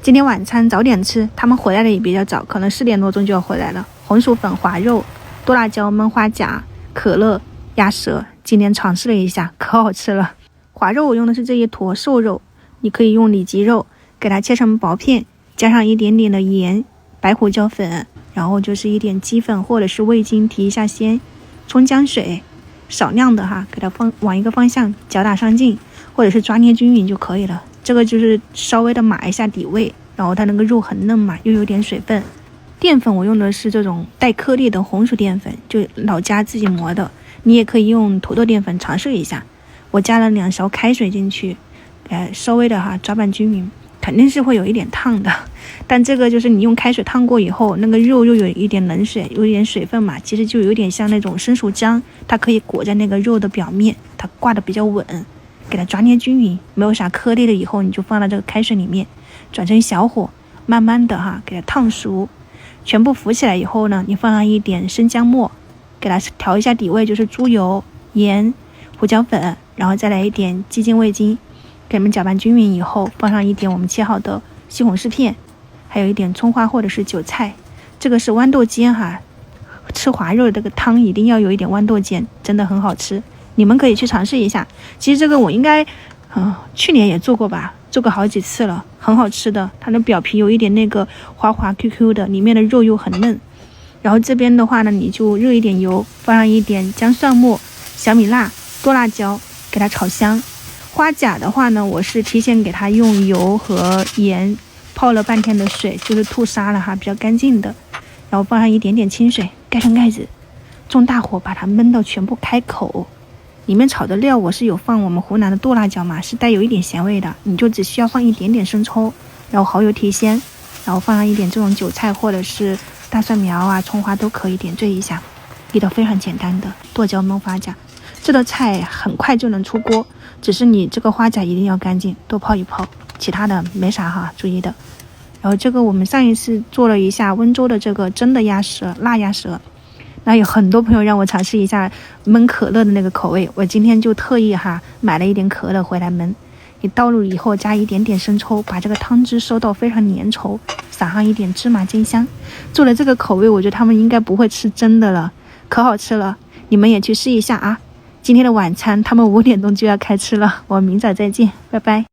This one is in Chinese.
今天晚餐早点吃，他们回来的也比较早，可能4点多钟就要回来了。红薯粉、滑肉、剁辣椒焖花甲、可乐、鸭舌，今天尝试了一下，可好吃了。滑肉我用的是这一坨瘦肉，你可以用里脊肉，给它切成薄片，加上一点点的盐、白胡椒粉，然后就是一点鸡粉或者是味精提一下鲜，葱姜水少量的给它往一个方向搅打上劲，或者是抓捏均匀就可以了。这个就是稍微的码一下底味，然后它那个肉很嫩嘛，又有点水分。淀粉我用的是这种带颗粒的红薯淀粉，就老家自己磨的，你也可以用土豆淀粉尝试一下。我加了2勺开水进去，稍微的抓拌均匀，肯定是会有一点烫的，但这个就是你用开水烫过以后，那个肉又有一点冷水，有一点水分嘛，其实就有点像那种生熟浆，它可以裹在那个肉的表面，它挂的比较稳。给它抓捏均匀，没有啥颗粒了以后，你就放到这个开水里面，转成小火，慢慢的给它烫熟，全部浮起来以后呢，你放上一点生姜末，给它调一下底味，就是猪油、盐、胡椒粉，然后再来一点鸡精、味精，给它们搅拌均匀以后，放上一点我们切好的西红柿片，还有一点葱花或者是韭菜。这个是豌豆尖吃滑肉的这个汤一定要有一点豌豆尖，真的很好吃。你们可以去尝试一下。其实这个我应该去年也做过吧，做过好几次了，很好吃的。它的表皮有一点那个滑滑 QQ 的，里面的肉又很嫩。然后这边的话呢，你就热一点油，放上一点姜蒜末、小米辣、剁辣椒，给它炒香。花甲的话呢，我是提前给它用油和盐泡了半天的水，就是吐沙了比较干净的。然后放上一点点清水，盖上盖子，中大火把它焖到全部开口。里面炒的料我是有放我们湖南的剁辣椒嘛，是带有一点咸味的，你就只需要放一点点生抽，然后蚝油提鲜，然后放上一点这种韭菜或者是大蒜苗葱花都可以点缀一下。一道非常简单的剁椒焖花甲，这道菜很快就能出锅，只是你这个花甲一定要干净，多泡一泡，其他的没啥注意的。然后这个我们上一次做了一下温州的这个蒸的鸭舌，辣鸭舌，那有很多朋友让我尝试一下焖可乐的那个口味，我今天就特意买了一点可乐回来焖。你倒入以后加一点点生抽，把这个汤汁收到非常粘稠，撒上一点芝麻金香。做了这个口味，我觉得他们应该不会吃蒸的了，可好吃了，你们也去试一下啊。今天的晚餐他们5点钟就要开吃了，我们明早再见，拜拜。